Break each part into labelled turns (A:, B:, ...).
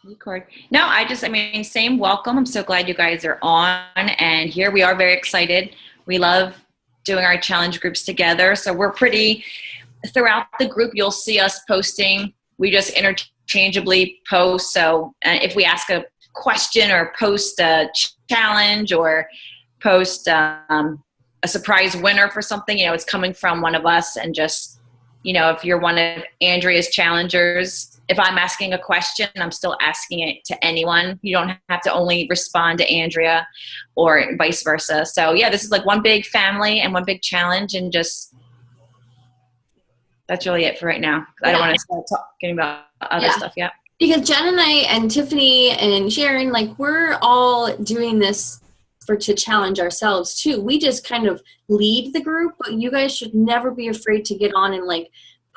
A: Record. No, I mean, same welcome. I'm so glad you guys are on. And here we are, very excited. We love doing our challenge groups together. So we're pretty, throughout the group, you'll see us posting. We just interchangeably post. So if we ask a question or post a challenge or post a surprise winner for something, it's coming from one of us. And just, if you're one of Andrea's challengers, if I'm asking a question, I'm still asking it to anyone. You don't have to only respond to Andrea or vice versa. So yeah, this is like one big family and one big challenge, and just that's really it for right now. I don't want to start talking about other stuff yet.
B: Because Jen and I and Tiffany and Sharon, we're all doing this to challenge ourselves too. We just kind of lead the group, but you guys should never be afraid to get on and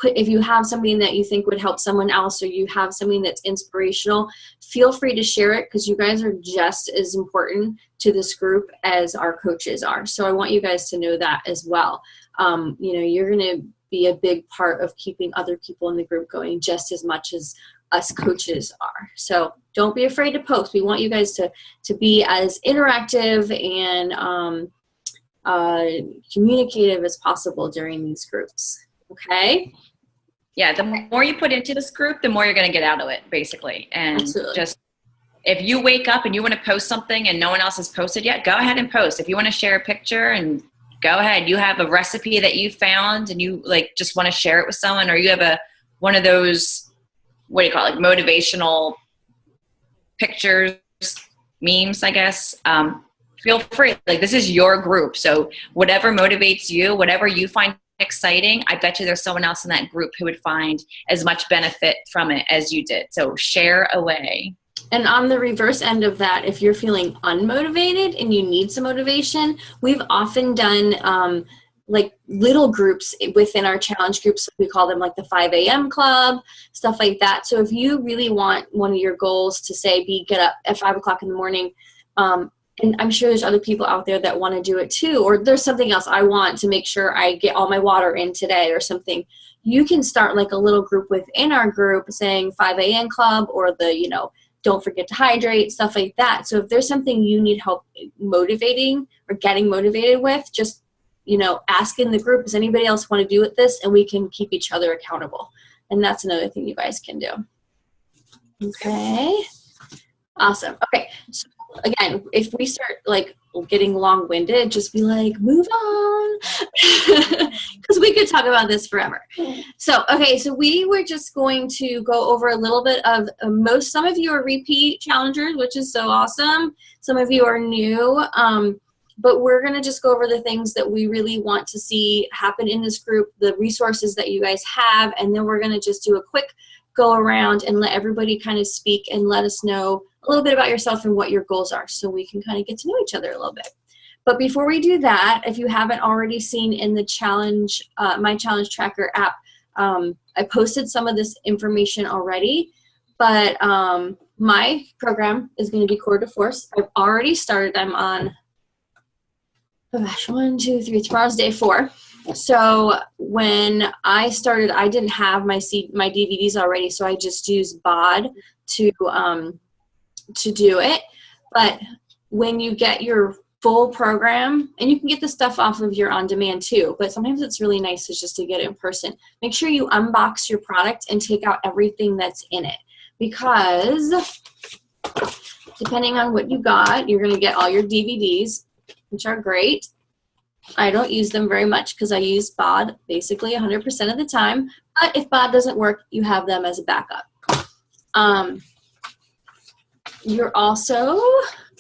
B: if you have something that you think would help someone else, or you have something that's inspirational, feel free to share it, because you guys are just as important to this group as our coaches are. So I want you guys to know that as well. You're going to be a big part of keeping other people in the group going just as much as us coaches are. So don't be afraid to post. We want you guys to be as interactive and communicative as possible during these groups. Okay?
A: Yeah, the more you put into this group, the more you're going to get out of it, basically. And
B: Absolutely.
A: Just if you wake up and you want to post something and no one else has posted yet, go ahead and post. If you want to share a picture, and go ahead. You have a recipe that you found and you just want to share it with someone, or you have one of those, what do you call it, motivational pictures, memes, I guess. Feel free. This is your group. So whatever motivates you, whatever you find exciting, I bet you there's someone else in that group who would find as much benefit from it as you did. So share away.
B: And on the reverse end of that, if you're feeling unmotivated and you need some motivation, we've often done little groups within our challenge groups. We call them the 5 a.m. club, stuff like that. So if you really want one of your goals to get up at 5 o'clock in the morning, and I'm sure there's other people out there that want to do it too, or there's something else I want to make sure I get all my water in today or something, you can start a little group within our group saying 5 a.m. club, or don't forget to hydrate, stuff like that. So if there's something you need help motivating or getting motivated with, just, ask in the group, does anybody else want to do with this? And we can keep each other accountable. And that's another thing you guys can do. Okay. Awesome. Okay. So again, if we start getting long-winded, just be move on, because we could talk about this forever. So we were just going to go over a little bit of some of you are repeat challengers, which is so awesome. Some of you are new, but we're going to just go over the things that we really want to see happen in this group, the resources that you guys have, and then we're going to just do a quick go around and let everybody kind of speak and let us know a little bit about yourself and what your goals are, so we can kind of get to know each other a little bit. But before we do that, if you haven't already seen in the challenge, my challenge tracker app, I posted some of this information already, but my program is going to be Core de Force. I've already started. I'm on, 1, 2, 3, tomorrow's day 4. So when I started, I didn't have my DVDs already, so I just used BOD to do it. But when you get your full program, and you can get the stuff off of your on-demand too, but sometimes it's really nice just to get it in person. Make sure you unbox your product and take out everything that's in it, because depending on what you got, you're going to get all your DVDs, which are great. I don't use them very much because I use BOD basically 100% of the time. But if BOD doesn't work, you have them as a backup. You're also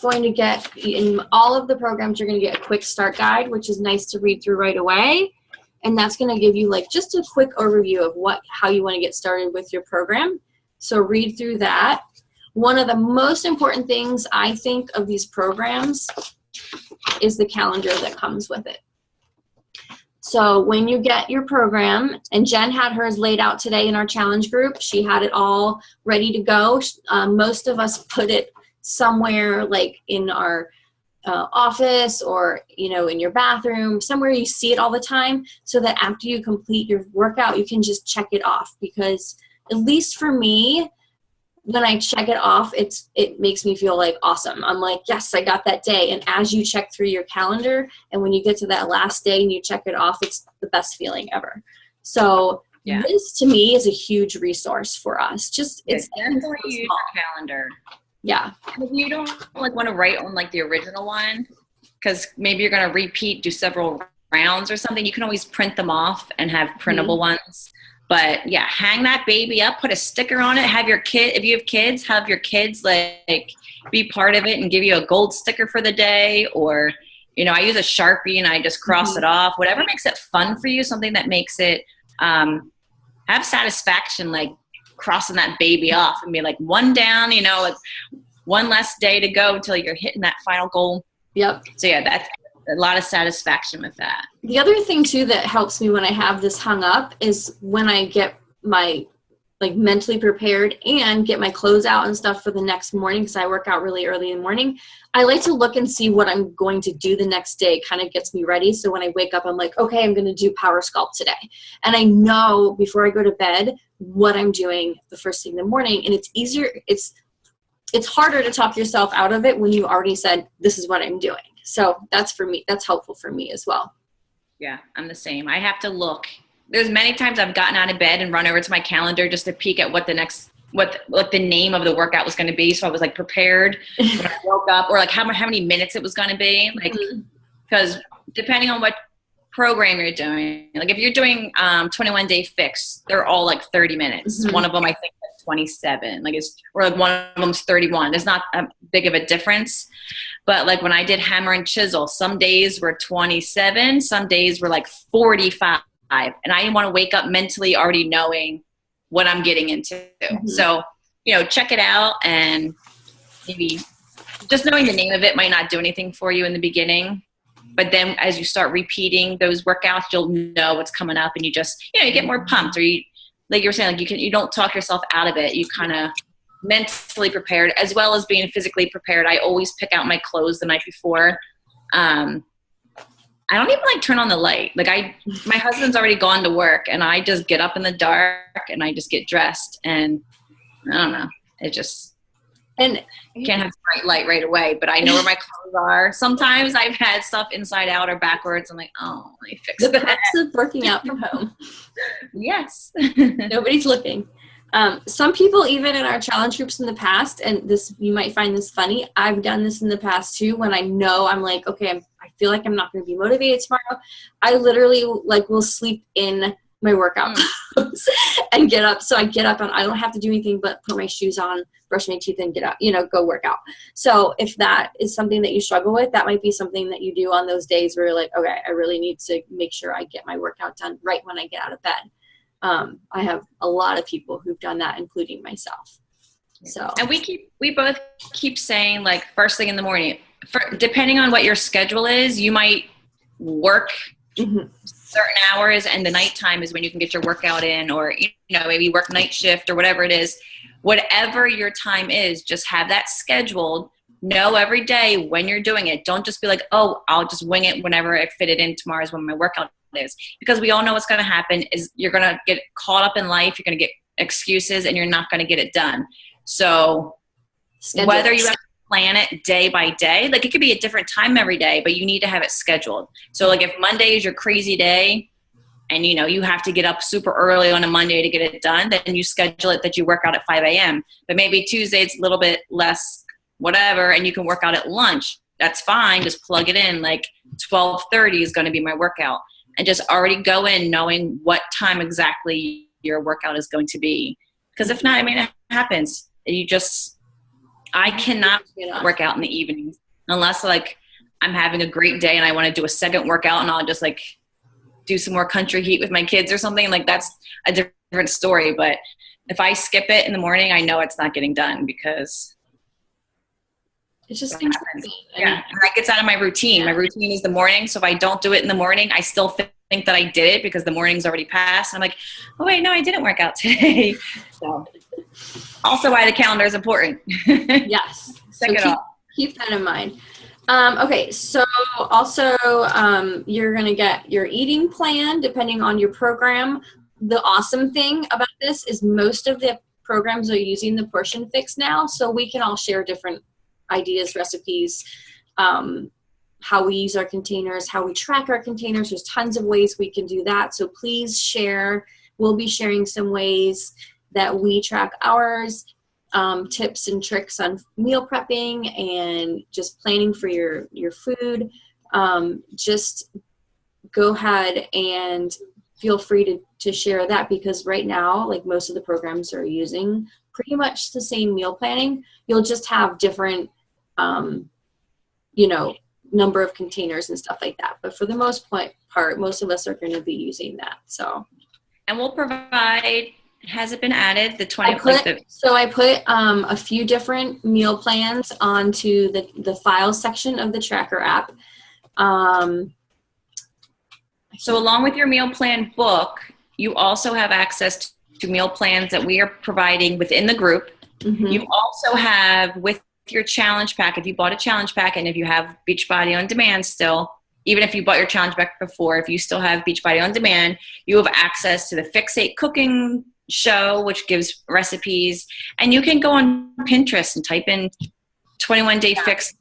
B: going to get, in all of the programs, you're going to get a quick start guide, which is nice to read through right away. And that's going to give you just a quick overview of how you want to get started with your program. So read through that. One of the most important things I think of these programs is the calendar that comes with it. So when you get your program, and Jen had hers laid out today in our challenge group, she had it all ready to go. Most of us put it somewhere in our office, or in your bathroom, somewhere you see it all the time, so that after you complete your workout, you can just check it off. Because at least for me, when I check it off, it makes me feel like awesome. I'm like, yes, I got that day. And as you check through your calendar, and when you get to that last day and you check it off, it's the best feeling ever. So this to me is a huge resource for us. Just it's
A: definitely use your calendar.
B: Yeah.
A: If you don't like want to write on like the original one, because maybe you're going to repeat, do several rounds or something, you can always print them off and have printable ones. But yeah, hang that baby up, put a sticker on it, have your kid, if you have kids, have your kids like be part of it and give you a gold sticker for the day. Or, you know, I use a Sharpie and I just cross it off, whatever makes it fun for you, something that makes it have satisfaction, like crossing that baby off and be like one down, you know, like one less day to go until you're hitting that final goal.
B: Yep.
A: So yeah, that's a lot of satisfaction with that.
B: The other thing too that helps me when I have this hung up is when I get my like mentally prepared and get my clothes out and stuff for the next morning, because I work out really early in the morning. I like to look and see what I'm going to do the next day. Kind of gets me ready. So when I wake up, I'm like, okay, I'm going to do power sculpt today. And I know before I go to bed what I'm doing the first thing in the morning. And it's easier. It's harder to talk yourself out of it when you already said, this is what I'm doing. So that's for me. That's helpful for me as well.
A: Yeah, I'm the same. I have to look. There's many times I've gotten out of bed and run over to my calendar just to peek at what the next, what the name of the workout was going to be. So I was like prepared when I woke up, or like how many minutes it was going to be. Like, because depending on what program you're doing, like if you're doing 21 Day Fix, they're all like 30 minutes. One of them, I think, is 27. Like or like one of them's 31. There's not a big of a difference. But like when I did Hammer and Chisel, some days were 27, some days were like 45. And I didn't want to wake up mentally already knowing what I'm getting into. So, you know, check it out, and maybe just knowing the name of it might not do anything for you in the beginning. But then as you start repeating those workouts, you'll know what's coming up, and you just, you know, you get more pumped, or you, like you were saying, like you don't talk yourself out of it. You kind of mentally prepared as well as being physically prepared. I always pick out my clothes the night before. I don't even like turn on the light. Like my husband's already gone to work, and I just get up in the dark and I just get dressed, and I don't know. It just, and you can't have bright light right away, but I know where my clothes are. Sometimes I've had stuff inside out or backwards. I'm like, oh, let me fix that.
B: The perks of working out from home.
A: Yes.
B: Nobody's looking. Some people, even in our challenge groups in the past, and this, you might find this funny, I've done this in the past too, when I know I'm like, okay, I feel like I'm not going to be motivated tomorrow. I literally like will sleep in my workout clothes and get up. So I get up and I don't have to do anything but put my shoes on, brush my teeth, and get out, go work out. So if that is something that you struggle with, that might be something that you do on those days where you're like, okay, I really need to make sure I get my workout done right when I get out of bed. I have a lot of people who've done that, including myself. So,
A: and we both keep saying, like, first thing in the morning, depending on what your schedule is, you might work certain hours, and the nighttime is when you can get your workout in, or, maybe work night shift or whatever it is. Whatever your time is, just have that scheduled. Know every day when you're doing it. Don't just be like, oh, I'll just wing it whenever I fit it in. Tomorrow is when my workout is. Because we all know what's going to happen is you're going to get caught up in life. You're going to get excuses, and you're not going to get it done. So whether you have to plan it day by day, like it could be a different time every day, but you need to have it scheduled. So like if Monday is your crazy day, and you have to get up super early on a Monday to get it done, then you schedule it that you work out at 5 a.m. But maybe Tuesday it's a little bit less whatever, and you can work out at lunch. That's fine. Just plug it in. Like 12:30 is going to be my workout. And just already go in knowing what time exactly your workout is going to be. Because if not, it happens. I cannot work out in the evenings unless like I'm having a great day and I want to do a second workout, and I'll just like do some more country heat with my kids or something. Like that's a different story. But if I skip it in the morning, I know it's not getting done because
B: it's just
A: yeah, and that gets out of my routine. Yeah. My routine is the morning. So if I don't do it in the morning, I still think that I did it because the morning's already passed. I'm like, oh wait, no, I didn't work out today. So also why the calendar is important.
B: Yes. Keep that in mind. Okay. So also you're going to get your eating plan depending on your program. The awesome thing about this is most of the programs are using the Portion Fix now, so we can all share different ideas, recipes, how we use our containers, how we track our containers. There's tons of ways we can do that. So please share. We'll be sharing some ways that we track ours, tips and tricks on meal prepping and just planning for your food. Just go ahead and feel free to share that, because right now, like most of the programs are using pretty much the same meal planning. You'll just have different, number of containers and stuff like that. But for the most part, most of us are going to be using that. So,
A: and we'll provide. Has it been added? The 20.
B: I put a few different meal plans onto the file section of the Tracker app.
A: So along with your meal plan book, you also have access to meal plans that we are providing within the group.
B: Mm-hmm.
A: You also have with your challenge pack, if you bought a challenge pack and if you have Beachbody On Demand still, even if you bought your challenge pack before, if you still have Beachbody On Demand, you have access to the Fixate cooking show, which gives recipes, and you can go on Pinterest and type in 21 Day Fix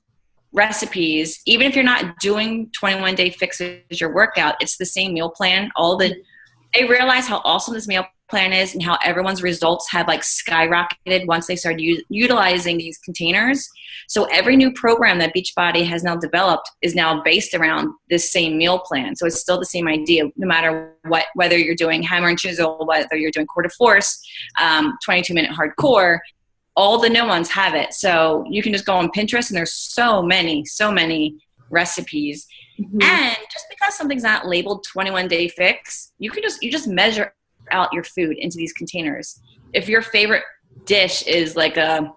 A: recipes. Even if you're not doing 21 Day Fix as your workout, it's the same meal plan. They realize how awesome this meal plan is and how everyone's results have like skyrocketed once they started utilizing these containers. So every new program that Beachbody has now developed is now based around this same meal plan. So it's still the same idea, no matter what, whether you're doing hammer and chisel, whether you're doing core de force, 22-minute hardcore, all the new ones have it. So you can just go on Pinterest and there's so many recipes. Mm-hmm. And just because something's not labeled 21 Day Fix, you just measure out your food into these containers. If your favorite dish is like a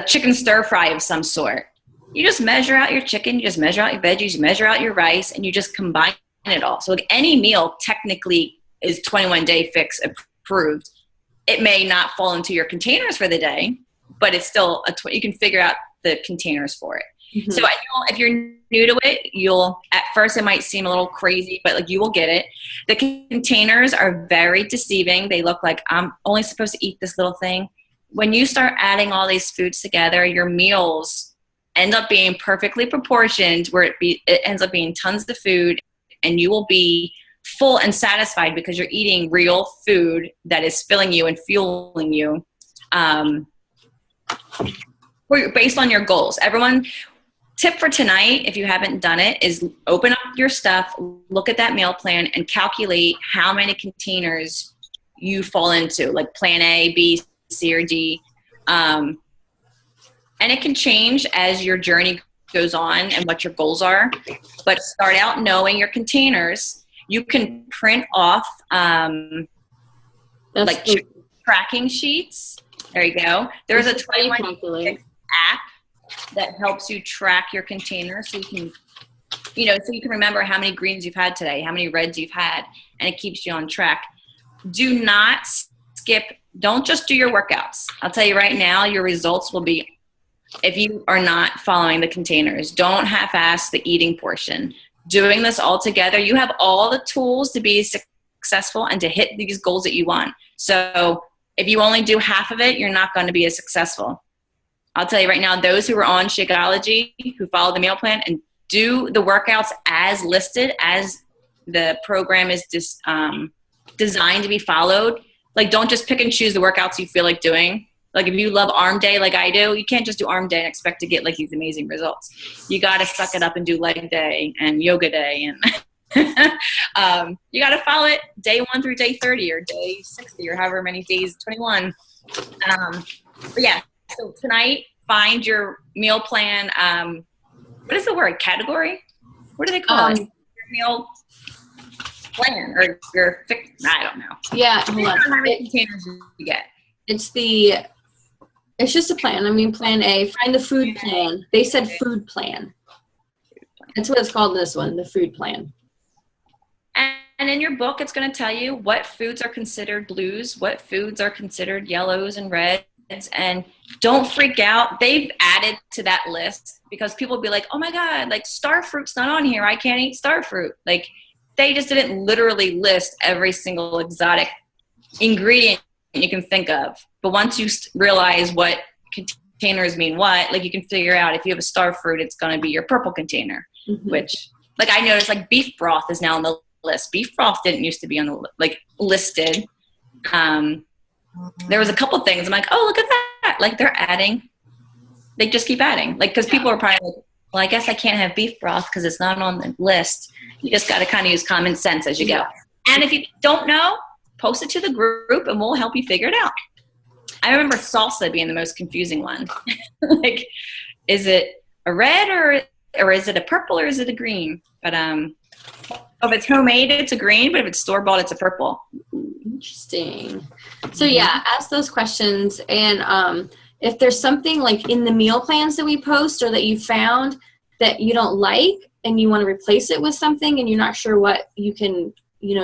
A: chicken stir fry of some sort, you just measure out your chicken, you just measure out your veggies, you measure out your rice, and you just combine it all. So like any meal technically is 21 Day Fix approved. It may not fall into your containers for the day, but it's still you can figure out the containers for it. Mm-hmm. So if you're new to it, at first it might seem a little crazy, but like you will get it. The containers are very deceiving. They look like I'm only supposed to eat this little thing. When you start adding all these foods together, your meals end up being perfectly proportioned, where it ends up being tons of food, and you will be full and satisfied because you're eating real food that is filling you and fueling you based on your goals. Everyone, tip for tonight, if you haven't done it, is open up your stuff, look at that meal plan, and calculate how many containers you fall into, like plan A, B, C, or D. And it can change as your journey goes on and what your goals are. But start out knowing your containers. You can print off tracking sheets. There you go. There's a 21 app that helps you track your containers, so you can remember how many greens you've had today, how many reds you've had, and it keeps you on track. Do not skip. Don't just do your workouts. I'll tell you right now, your results will be, if you are not following the containers. Don't half-ass the eating portion. Doing this all together, you have all the tools to be successful and to hit these goals that you want. So if you only do half of it, you're not going to be as successful. I'll tell you right now, those who are on Shakeology, who follow the meal plan and do the workouts as listed, as the program is designed to be followed, like don't just pick and choose the workouts you feel like doing. Like if you love arm day like I do, you can't just do arm day and expect to get like these amazing results. You got to suck it up and do leg day and yoga day. And you got to follow it day 1 through day 30 or day 60 or however many days, 21. But yeah. So tonight, find your meal plan. What is the word? Category? What do they call it? Your meal plan or your fix? I don't know.
B: Yeah, hold on.
A: How many containers you get?
B: It's just a plan. I mean, plan A. Find the food plan. They said food plan. That's what it's called in this one, the food plan.
A: And in your book, it's going to tell you what foods are considered blues, what foods are considered yellows and reds. And don't freak out. They've added to that list because people will be like, oh my God, like star fruit's not on here. I can't eat star fruit. Like they just didn't literally list every single exotic ingredient you can think of. But once you realize what containers mean what, like you can figure out if you have a star fruit, it's going to be your purple container, which like I noticed like beef broth is now on the list. Beef broth didn't used to be on the like listed. There was a couple things I'm like, oh, look at that. Like they just keep adding. Like, cause people are probably like, well, I guess I can't have beef broth because it's not on the list. You just got to kind of use common sense as you go. And if you don't know, post it to the group and we'll help you figure it out. I remember salsa being the most confusing one. Like, is it a red or is it a purple or is it a green? But if it's homemade, it's a green, but if it's store-bought, it's a purple.
B: Interesting. So yeah, ask those questions. And if there's something like in the meal plans that we post or that you found that you don't like and you want to replace it with something and you're not sure what you can,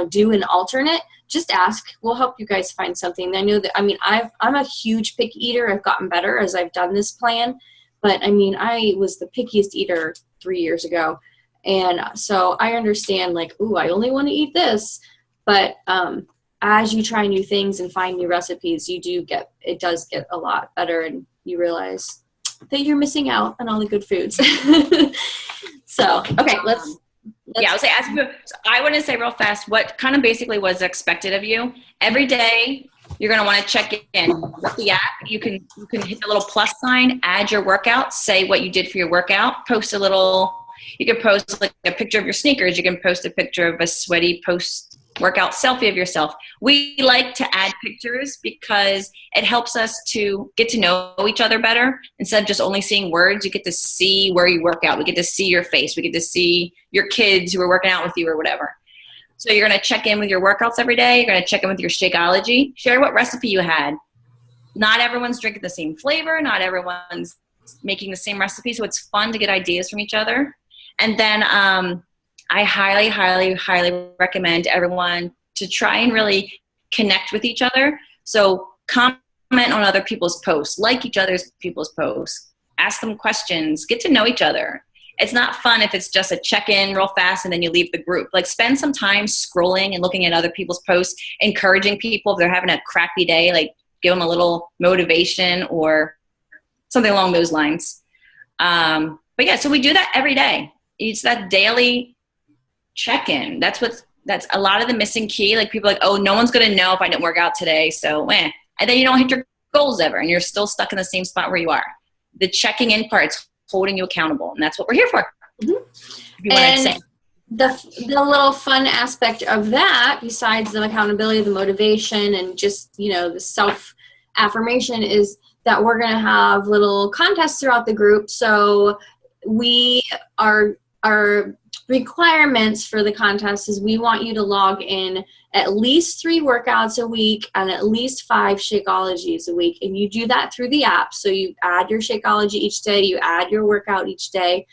B: do an alternate, just ask. We'll help you guys find something. I know that, I'm a huge picky eater. I've gotten better as I've done this plan. But I was the pickiest eater 3 years ago. And so I understand like, ooh, I only want to eat this. But as you try new things and find new recipes, it does get a lot better and you realize that you're missing out on all the good foods. So, okay, let's
A: I would say I want to say real fast what kind of basically was expected of you. Every day you're going to want to check in with the app. You can hit the little plus sign, add your workout, say what you did for your workout, you can post like a picture of your sneakers. You can post a picture of a sweaty post-workout selfie of yourself. We like to add pictures because it helps us to get to know each other better. Instead of just only seeing words, you get to see where you work out. We get to see your face. We get to see your kids who are working out with you or whatever. So you're going to check in with your workouts every day. You're going to check in with your Shakeology. Share what recipe you had. Not everyone's drinking the same flavor. Not everyone's making the same recipe. So it's fun to get ideas from each other. And then I highly, highly, highly recommend everyone to try and really connect with each other. So comment on other people's posts, like each other's people's posts, ask them questions, get to know each other. It's not fun if it's just a check-in real fast and then you leave the group. Like spend some time scrolling and looking at other people's posts, encouraging people if they're having a crappy day, like give them a little motivation or something along those lines. But yeah, so we do that every day. It's that daily check-in. That's a lot of the missing key. Like people are like, oh, no one's going to know if I didn't work out today. So, and then you don't hit your goals ever and you're still stuck in the same spot where you are. The checking in part's holding you accountable. And that's what we're here for.
B: And the little fun aspect of that, besides the accountability, the motivation, and just, the self-affirmation is that we're going to have little contests throughout the group. So we are requirements for the contest is we want you to log in at least 3 workouts a week and at least 5 Shakeologies a week. And you do that through the app. So you add your Shakeology each day, you add your workout each day.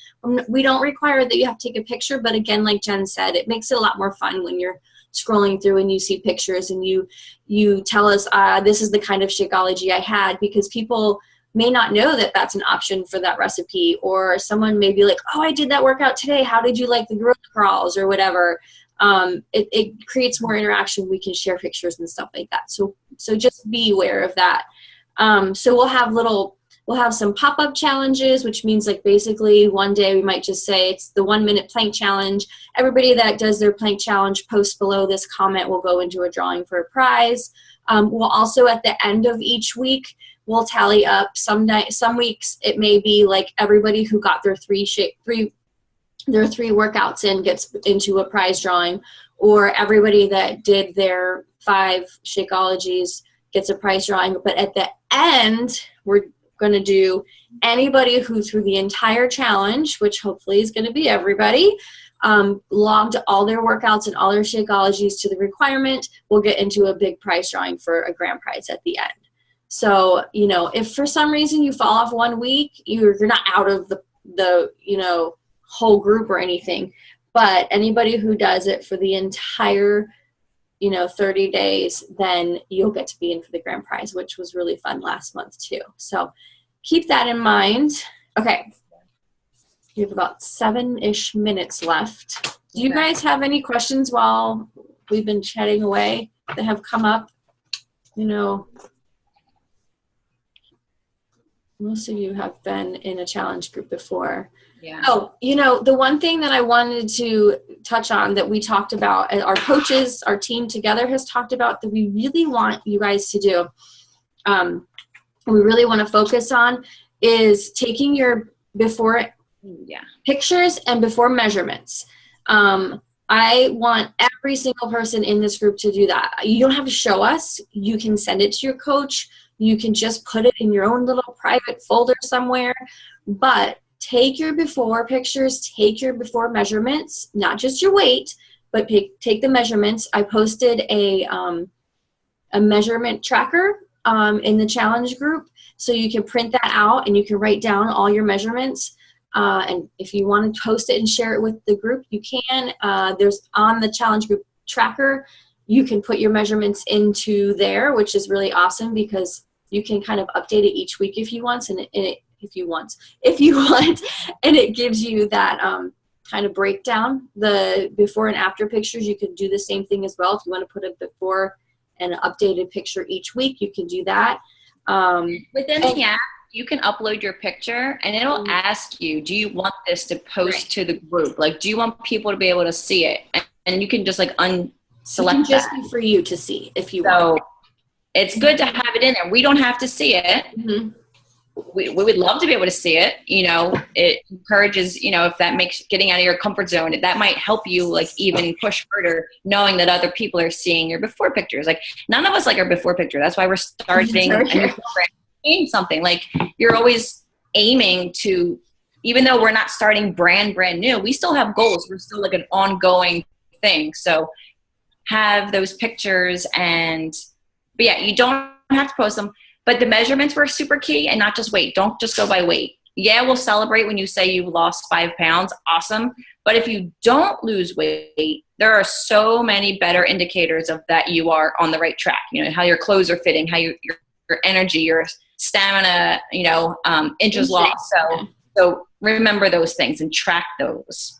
B: We don't require that you have to take a picture, but again, like Jen said, it makes it a lot more fun when you're scrolling through and you see pictures and you tell us, this is the kind of Shakeology I had, because people may not know that that's an option for that recipe, or someone may be like, oh, I did that workout today. How did you like the gorilla crawls or whatever? It creates more interaction. We can share pictures and stuff like that. So just be aware of that. So we'll have some pop-up challenges, which means like basically one day we might just say it's the 1-minute plank challenge. Everybody that does their plank challenge post below this comment will go into a drawing for a prize. We'll also at the end of each week, we'll tally up. Some weeks it may be like everybody who got their 3 workouts in gets into a prize drawing, or everybody that did their 5 Shakeologies gets a prize drawing. But at the end, we're going to do anybody who through the entire challenge, which hopefully is going to be everybody, logged all their workouts and all their Shakeologies to the requirement, we'll get into a big prize drawing for a grand prize at the end. So, if for some reason you fall off one week, you're not out of the whole group or anything, but anybody who does it for the entire, 30 days, then you'll get to be in for the grand prize, which was really fun last month too. So keep that in mind. Okay. You have about 7-ish minutes left. Do you guys have any questions while we've been chatting away that have come up? You know, most of you have been in a challenge group before.
A: Yeah.
B: Oh, you know, the one thing that I wanted to touch on that we talked about, and our coaches, our team together has talked about, that we really want you guys to do, we really want to focus on, is taking your before pictures and before measurements. I want every single person in this group to do that. You don't have to show us. You can send it to your coach. You can just put it in your own little private folder somewhere. But take your before pictures, take your before measurements, not just your weight, but take the measurements. I posted a measurement tracker in the challenge group, so you can print that out and you can write down all your measurements. And if you want to post it and share it with the group, you can. There's on the challenge group tracker, you can put your measurements into there, which is really awesome because you can kind of update it each week if you want, and if you want, and it gives you that kind of breakdown. The before and after pictures, you could do the same thing as well. If you want to put a before and an updated picture each week, you can do that.
A: Within the app, you can upload your picture and it'll ask you, do you want this to post to the group? Like, do you want people to be able to see it? And you can just like unselect
B: it can just
A: that.
B: be for you to see if you want.
A: It's good to have it in there. We don't have to see it.
B: Mm-hmm.
A: We would love to be able to see it. You know, it encourages, you know, if that makes getting out of your comfort zone, that might help you like even push further, knowing that other people are seeing your before pictures. Like none of us like our before picture. That's why we're starting a new program. Something like you're always aiming to, even though we're not starting brand new, we still have goals. We're still like an ongoing thing. So have those pictures but yeah, you don't have to post them, but the measurements were super key, and not just weight. Don't just go by weight. Yeah, we'll celebrate when you say you lost 5 pounds. Awesome. But if you don't lose weight, there are so many better indicators of that you are on the right track. You know, how your clothes are fitting, how your energy, your stamina, you know, inches lost. So remember those things and track those.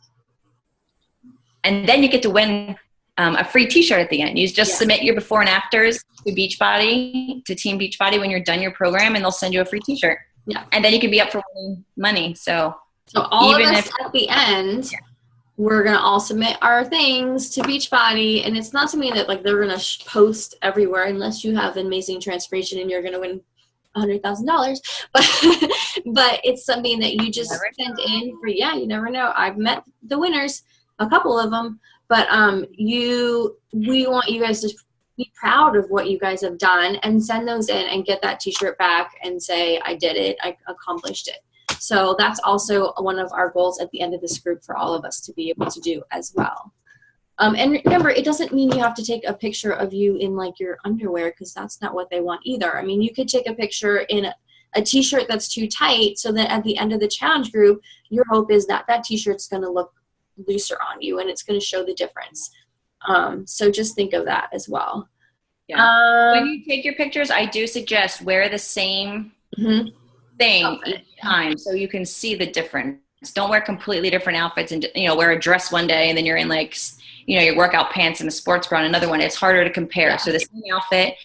A: And then you get to win a free t-shirt at the end. You just submit your before and afters to Beachbody, to Team Beachbody when you're done your program, and they'll send you a free t-shirt. Yeah. And then you can be up for winning money. So
B: all of us at the end, we're going to all submit our things to Beachbody, and it's not something that like they're going to post everywhere unless you have amazing transformation and you're going to win $100,000. But it's something that you just send in for, you never know. I've met the winners, a couple of them, but we want you guys to be proud of what you guys have done and send those in and get that t-shirt back and say, I did it, I accomplished it. So that's also one of our goals at the end of this group for all of us to be able to do as well. And remember, it doesn't mean you have to take a picture of you in like your underwear, because that's not what they want either. I mean, you could take a picture in a t-shirt that's too tight, so that at the end of the challenge group, your hope is that that t-shirt's going to look looser on you and it's going to show the difference. So just think of that as well.
A: Yeah. When you take your pictures, I do suggest wear the same thing each time so you can see the difference. Don't wear completely different outfits and, you know, wear a dress one day and then you're in like, you know, your workout pants and a sports bra on another one. It's harder to compare. Yeah. So the same outfit,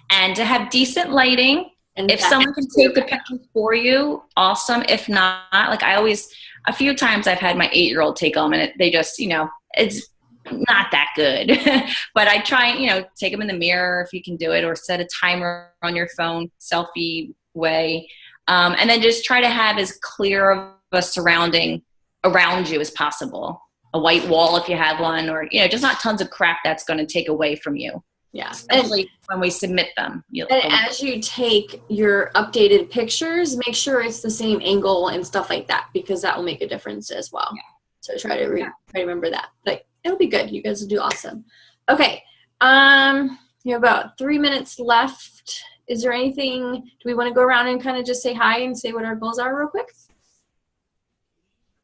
A: and to have decent lighting. And if someone can take the pictures for you, awesome. If not, like a few times I've had my 8-year-old take them and they just, you know, it's not that good. But I try, you know, take them in the mirror if you can do it, or set a timer on your phone, selfie way. And then just try to have as clear of a surrounding around you as possible. A white wall if you have one, or, you know, just not tons of crap that's going to take away from you. Yeah. Especially when we submit them.
B: And as you take your updated pictures, make sure it's the same angle and stuff like that, because that will make a difference as well. Yeah. So try to remember that. But it'll be good. You guys will do awesome. Okay. You have about 3 minutes left. Is there anything, do we want to go around and kind of just say hi and say what our goals are real quick?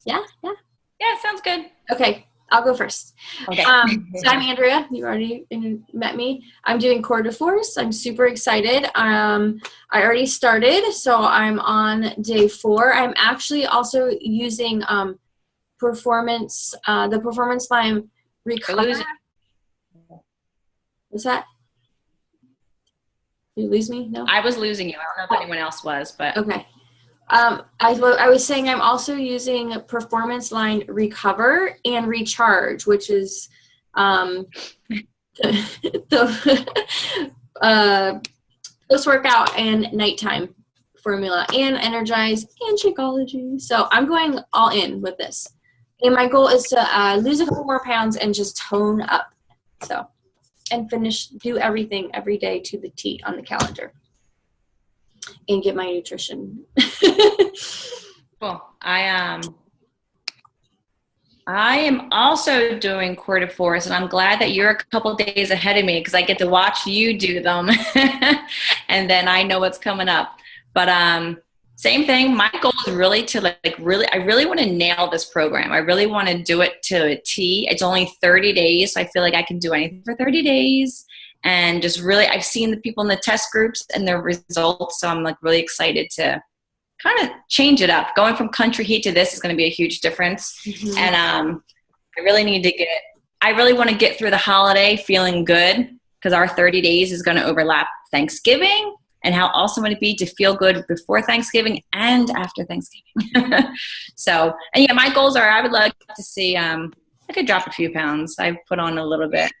B: Yeah?
A: Yeah, sounds good.
B: Okay. I'll go first. Okay. So I'm Andrea. You already met me. I'm doing Core de Force. I'm super excited. I already started, so I'm on day 4. I'm actually also using the Performance Lime Recover. What's that? you lose me? No?
A: I was losing you. I don't know if anyone else was, but.
B: Okay. I was saying I'm also using Performance Line Recover and Recharge, which is the post-workout and nighttime formula, and Energize and Shakeology. So I'm going all in with this. And my goal is to lose a couple more pounds and just tone up. So, and do everything every day to the T on the calendar. And get my nutrition.
A: Cool. I am also doing Core de Force, and I'm glad that you're a couple days ahead of me because I get to watch you do them, and then I know what's coming up. But same thing. My goal is really to I really want to nail this program. I really want to do it to a T. It's only 30 days, so I feel like I can do anything for 30 days. And just really, I've seen the people in the test groups and their results, so I'm like really excited to kind of change it up. Going from country heat to this is going to be a huge difference. Mm-hmm. And I really want to get through the holiday feeling good because our 30 days is going to overlap Thanksgiving. And how awesome would it be to feel good before Thanksgiving and after Thanksgiving? So, and yeah, my goals are I would like to see, I could drop a few pounds. I've put on a little bit.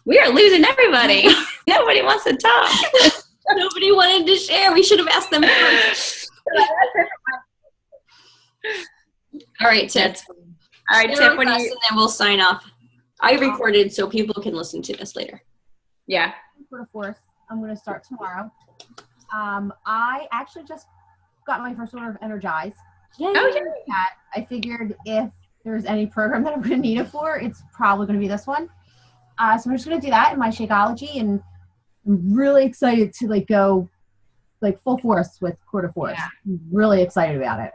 A: We are losing everybody. Nobody wants to talk.
B: Nobody wanted to share. We should have asked them first. All right, Tiff.
A: All right, Tiff.
B: And then we'll sign off. I recorded so people can listen to this later.
A: Yeah.
C: For the fourth, I'm going to start tomorrow. I actually just got my first order of Energize.
B: Yay.
C: Oh, yeah. I figured if there's any program that I'm going to need it for, it's probably going to be this one. So I'm just going to do that in my Shakeology, and I'm really excited to go full force with Core de Force. Yeah. I'm really excited about it.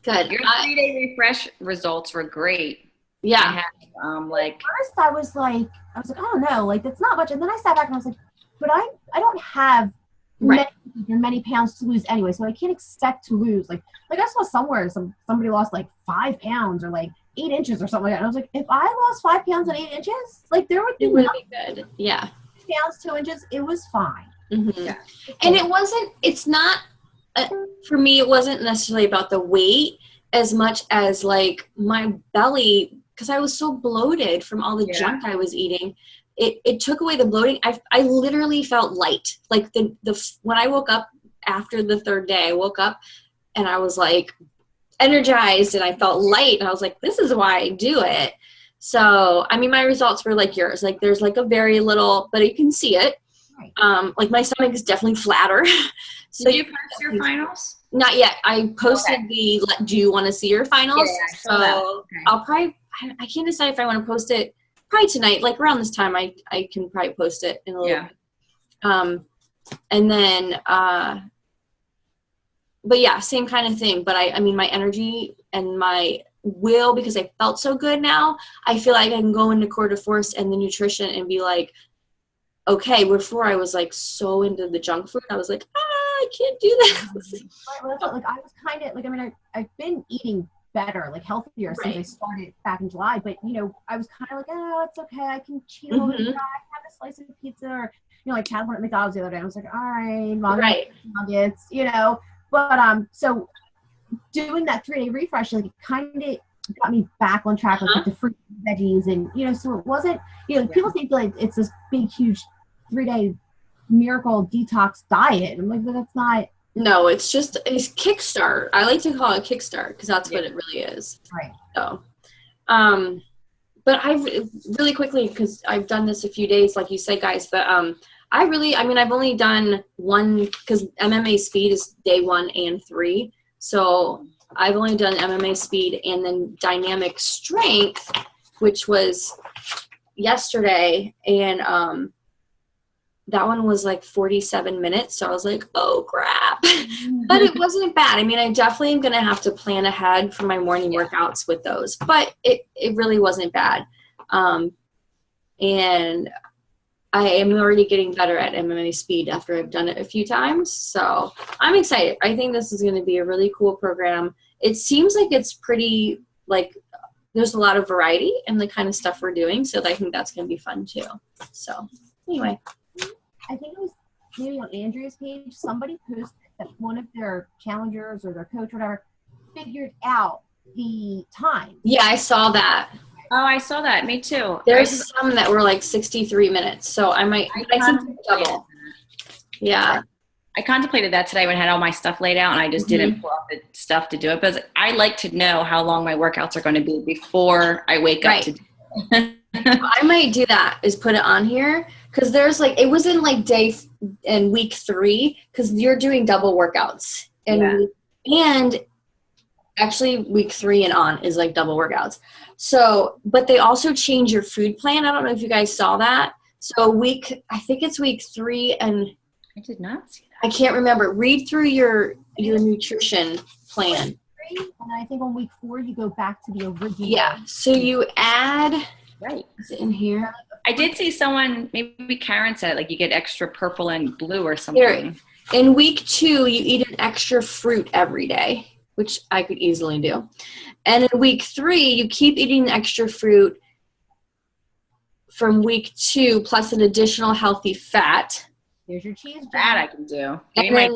B: Good.
A: Your 3-day refresh results were great.
B: Yeah.
C: At first I was like, oh no, that's not much. And then I sat back and I was like, but I don't have many pounds to lose anyway, so I can't expect to lose. Like I saw somewhere somebody lost 5 pounds or 8 inches or something like that. And I was like, if I lost 5 pounds and 8 inches, there would be
B: good. Yeah.
C: 2 pounds, 2 inches, it was fine.
B: Mm-hmm. Yeah. And it's not, for me, it wasn't necessarily about the weight as much as my belly, because I was so bloated from all the junk I was eating. It took away the bloating. I literally felt light. When I woke up after the 3rd day, I woke up and I was energized and I felt light. And I was like, this is why I do it. So, I mean, my results were like yours. There's a very little, but you can see it. Right. My stomach is definitely flatter. So
A: did you post your finals?
B: Not yet. I posted do you want to see your finals?
A: Yeah,
B: so I'll probably, I can't decide if I want to post it probably tonight, around this time, I can probably post it in a little bit. And then, but yeah, same kind of thing. But I mean, my energy and my will, because I felt so good now, I feel like I can go into Core de Force and the nutrition and be okay, before I was so into the junk food, I was I can't do this.
C: I was kind of I've been eating better, healthier since I started back in July, but I was kind of oh, it's okay, I can cheat a little bit, have a slice of pizza, or Chad went at McDonald's the other day, I was all right, nuggets, but so doing that 3-day refresh, it kind of got me back on track with the fruit and veggies, and so it wasn't, people think it's this big huge 3-day miracle detox diet. I'm but that's not.
B: No, it's kickstart. I like to call it kickstart because that's what it really is.
C: Right.
B: So, but I really quickly, because I've done this a few days, like you said, guys, but I've only done one, because MMA speed is day 1 and 3. So I've only done MMA speed and then dynamic strength, which was yesterday. And, that one was 47 minutes. So I was oh crap, but it wasn't bad. I mean, I definitely am going to have to plan ahead for my morning workouts with those, but it really wasn't bad. And I am already getting better at MMA speed after I've done it a few times. So I'm excited. I think this is going to be a really cool program. It seems like it's pretty, there's a lot of variety in the kind of stuff we're doing. So I think that's going to be fun too. So anyway.
C: I think it was maybe on Andrea's page, somebody posted that one of their challengers or their coach or whatever figured out the time.
B: Yeah, I saw that.
A: Oh, I saw that. Me too.
B: There's some that were like 63 minutes. So I might, I think double. Yeah.
A: I contemplated that today when I had all my stuff laid out, and I just didn't pull out the stuff to do it. But I like to know how long my workouts are going to be before I wake up to do it.
B: I might do that, is put it on here. Because there's like, it was in like week 3, because you're doing double workouts. And actually week 3 and on is like double workouts. So, but they also change your food plan. I don't know if you guys saw that. So I think it's week 3 and
A: I did not see that.
B: I can't remember. Read through your nutrition plan.
C: And I think on week 4 you go back to the original.
B: Yeah. So you add.
A: Right.
B: Is it in here?
A: I did see someone, maybe Karen said, like you get extra purple and blue or something.
B: Here, in week 2, you eat an extra fruit every day, which I could easily do. And in week 3, you keep eating extra fruit from week 2 plus an additional healthy fat.
C: Here's your cheese.
A: That I can do.
B: And then,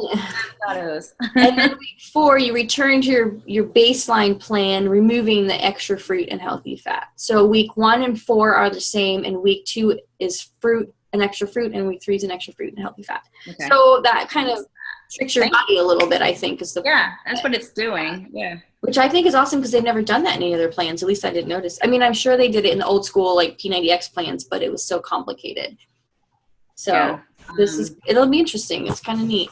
B: and then week 4, you return to your baseline plan, removing the extra fruit and healthy fat. So week 1 and 4 are the same, and week 2 is fruit and extra fruit, and week 3 is an extra fruit and healthy fat. Okay. So that kind of tricks your body a little bit, I think. That's
A: what it's doing. Yeah.
B: Which I think is awesome because they've never done that in any other plans. At least I didn't notice. I mean, I'm sure they did it in the old school, like P90X plans, but it was so complicated. So it'll be interesting. It's kind of neat.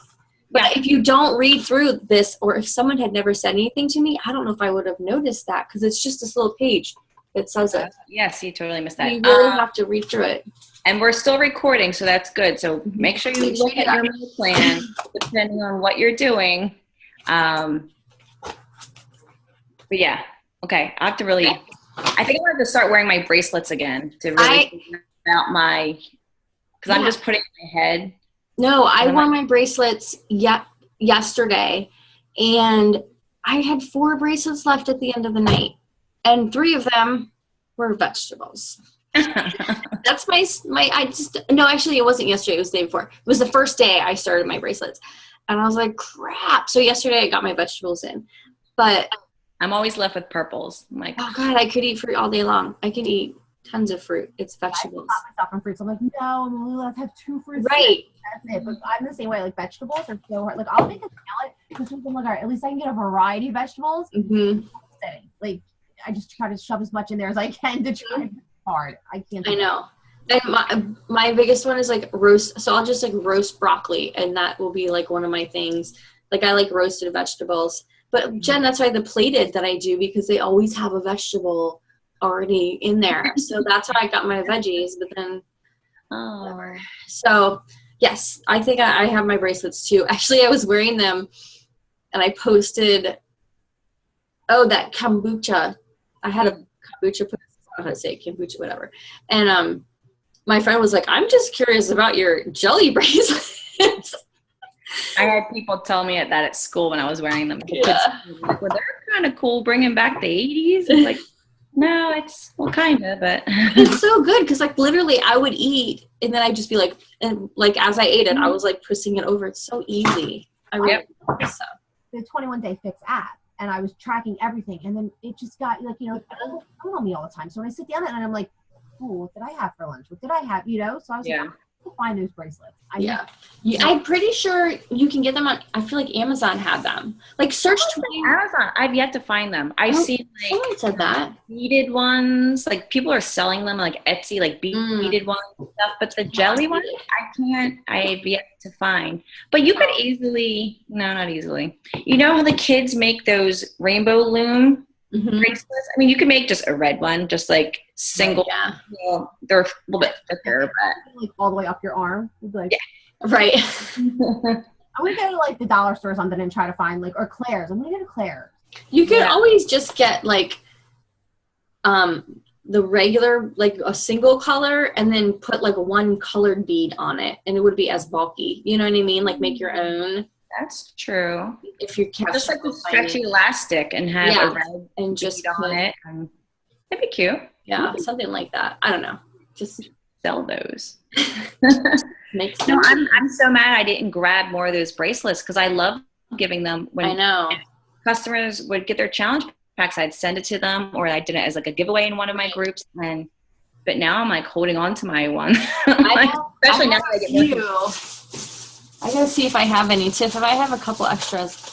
B: But if you don't read through this, or if someone had never said anything to me, I don't know if I would have noticed that, because it's just this little page that says it.
A: Yes, you totally missed that.
B: You really have to read through it.
A: And we're still recording, so that's good. So make sure you look at your meal plan, depending on what you're doing. But yeah, okay. I have to really, I think I have to start wearing my bracelets again to really figure out my, because I'm just putting it in my head.
B: No, I wore my bracelets yesterday, and I had 4 bracelets left at the end of the night, and 3 of them were vegetables. That's actually it wasn't yesterday, it was the day before. It was the first day I started my bracelets, and I was like, crap. So yesterday I got my vegetables in, but
A: I'm always left with purples. I'm like,
B: oh God, I could eat fruit all day long. I can eat tons of fruit. It's vegetables.
C: I stop myself on fruits. I'm like, no, let's have 2 fruits.
B: Right.
C: That's it. But I'm the same way. Like, vegetables are so hard. Like, I'll make a salad because I'm like, all right, at least I can get a variety of vegetables. Like, I just try to shove as much in there as I can to try. Hard. I can't.
B: I know. And my biggest one is like roast. So I'll just like roast broccoli, and that will be like one of my things. Like, I like roasted vegetables. But Jen, that's why the plated that I do, because they always have a vegetable already in there. So that's how I got my veggies. But then, so yes, I think I have my bracelets too. Actually, I was wearing them, and I posted, that kombucha. I had a kombucha post. I don't know how to say kombucha, whatever. And my friend was like, I'm just curious about your jelly bracelets.
A: I had people tell me that at school when I was wearing them. Well, they're kind of cool, bringing back the 80s. I'm like, no, it's, well, kind of, but.
B: It's so good because, like, literally I would eat, and then I'd just be like, and like as I ate it, I was like pushing it over. It's so easy. I really so.
C: The 21 Day Fix app, and I was tracking everything, and then it just got like, on me all the time. So when I sit down and I'm like, oh, what did I have for lunch? What did I have? So I was like, I can find those bracelets.
B: I'm pretty sure you can get them on. I feel like Amazon had them. Like, search
A: Amazon. I've yet to find them. I've seen like
B: someone said that
A: beaded ones. Like, people are selling them like Etsy, like beaded ones and stuff. But the jelly ones, I've yet to find. But you could easily, no, not easily. You know how the kids make those rainbow loom bracelets? I mean, you can make just a red one, just like single.
B: Yeah.
A: They're a little bit thicker, but
C: like all the way up your arm. Like,
B: right.
C: I'm gonna go to like the dollar store or something and try to find like, or Claire's. I'm gonna go to Claire's.
B: You could always just get like the regular, like a single color, and then put like one colored bead on it, and it would be as bulky. You know what I mean? Like, make your own.
A: That's true.
B: If you're
A: just like the stretchy elastic and have a red
B: and just
A: on it. That'd be cute.
B: Yeah, something like that. I don't know. Just
A: sell those.
B: Makes sense.
A: No, I'm so mad I didn't grab more of those bracelets because I love giving them when
B: I know.
A: customers would get their challenge packs. I'd send it to them, or I did it as like a giveaway in one of my groups. But now I'm like holding on to my one. Especially now I get more.
B: I gotta see if I have any. Tiff, if I have a couple extras.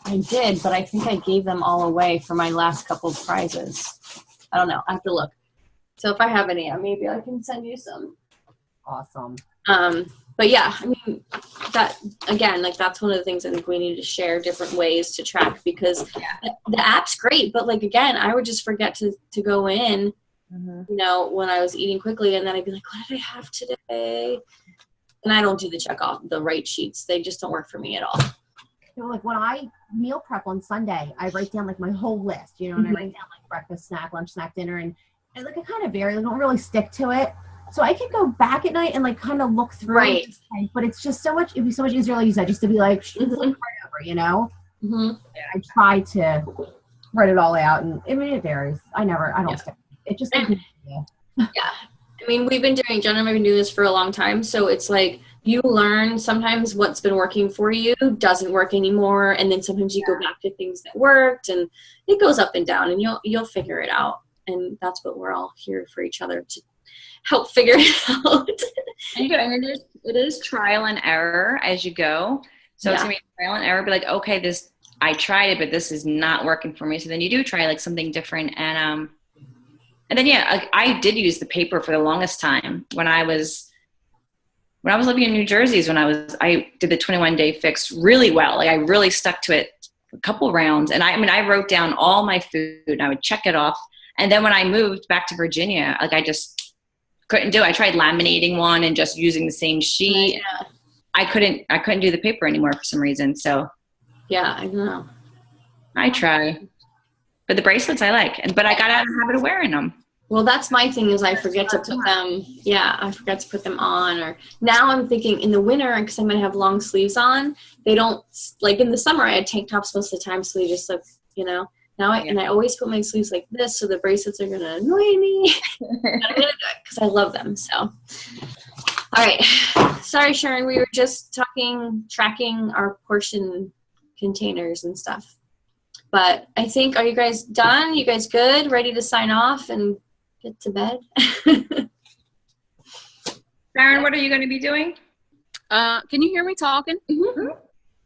B: I did, but I think I gave them all away for my last couple of prizes. I don't know. I have to look. So if I have any, maybe I can send you some.
C: Awesome.
B: But yeah, I mean, that again, like that's one of the things I think we need to share different ways to track, because the app's great, but like again, I would just forget to go in, you know, when I was eating quickly, and then I'd be like, what did I have today? And I don't do the check off the right sheets. They just don't work for me at all.
C: You know, like when I meal prep on Sunday, I write down like my whole list, you know, and I write down like breakfast, snack, lunch, snack, dinner, and like I kind of vary. I don't really stick to it. So I can go back at night and like kind of look through it. But it's just so much, it'd be so much easier, like you said, just to be like, whatever, you know? I try to write it all out, and I mean, it varies. I don't stick. It just
B: I mean, Jenna and I have been doing this for a long time. So it's like, you learn sometimes what's been working for you doesn't work anymore. And then sometimes you go back to things that worked, and it goes up and down, and you'll figure it out. And that's what we're all here for each other to help figure it out.
A: And it is trial and error as you go. So it's going to be trial and error. Be like, okay, I tried it, but this is not working for me. So then you do try like something different. And then, I did use the paper for the longest time when I was living in New Jersey. Is when I did the 21-day fix really well. Like I really stuck to it a couple rounds. And I wrote down all my food and I would check it off. And then when I moved back to Virginia, like I just couldn't do it. I tried laminating one and just using the same sheet. I couldn't do the paper anymore for some reason. So I know. I try. But the bracelets I like. But I got out of the habit of wearing them.
B: Well, that's my thing, is I forget to put them. I forget to put them on. Or now I'm thinking in the winter, because I'm going to have long sleeves on, they don't, like in the summer I had tank tops most of the time, so they just look, you know. Now and I always put my sleeves like this, so the bracelets are going to annoy me. But I'm going to do it because I love them. So, all right. Sorry, Sharon. We were just tracking our portion containers and stuff. But I think, are you guys done? You guys good? Ready to sign off and get to bed?
A: Sharon, what are you going to be doing?
D: Can you hear me talking?
B: Mm-hmm.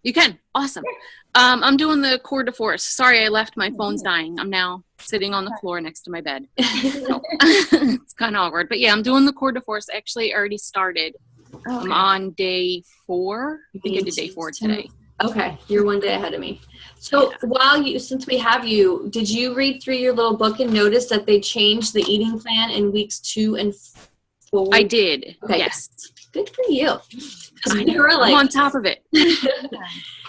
D: You can. Awesome. I'm doing the Cours de Force. Sorry, I left. My phone's dying. I'm now sitting on the floor next to my bed. So, it's kind of awkward. But yeah, I'm doing the Cours de Force. Actually, already started. I'm on day 4. I think I did day 4 today.
B: Okay, you're one day ahead of me. So since we have you, did you read through your little book and notice that they changed the eating plan in weeks 2 and 4?
D: I did.
B: Okay,
D: yes.
B: Good for you. Because we were like,
D: I'm on top of it.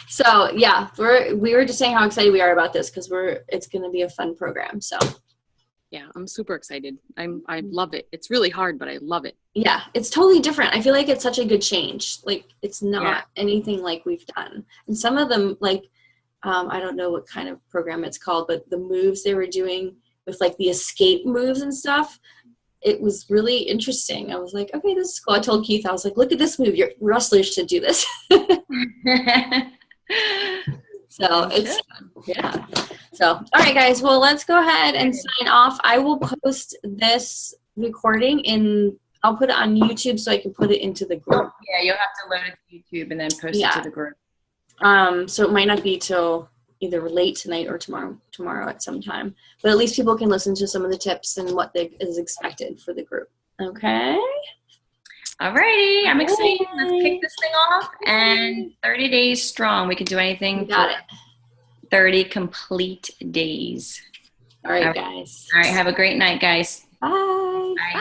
B: So yeah, we were just saying how excited we are about this, because it's going to be a fun program. So
D: yeah, I'm super excited. I love it. It's really hard, but I love it.
B: Yeah, it's totally different. I feel like it's such a good change. Like it's not anything like we've done. And some of them, like I don't know what kind of program it's called, but the moves they were doing with like the escape moves and stuff, it was really interesting. I was like, okay, this is cool. I told Keith, I was like, look at this move. Your wrestlers should do this. So it's So, all right, guys. Well, let's go ahead and sign off. I will post this recording I'll put it on YouTube so I can put it into the group.
A: Yeah, you'll have to load it to YouTube and then post it to the group.
B: So it might not be till either late tonight or tomorrow at some time. But at least people can listen to some of the tips and what is expected for the group. Okay?
A: All righty. I'm excited. Let's kick this thing off. And 30 days strong. We can do anything.
B: Got it.
A: 30 complete days.
B: All right, guys.
A: All right. Have a great night, guys.
B: Bye.
A: Bye.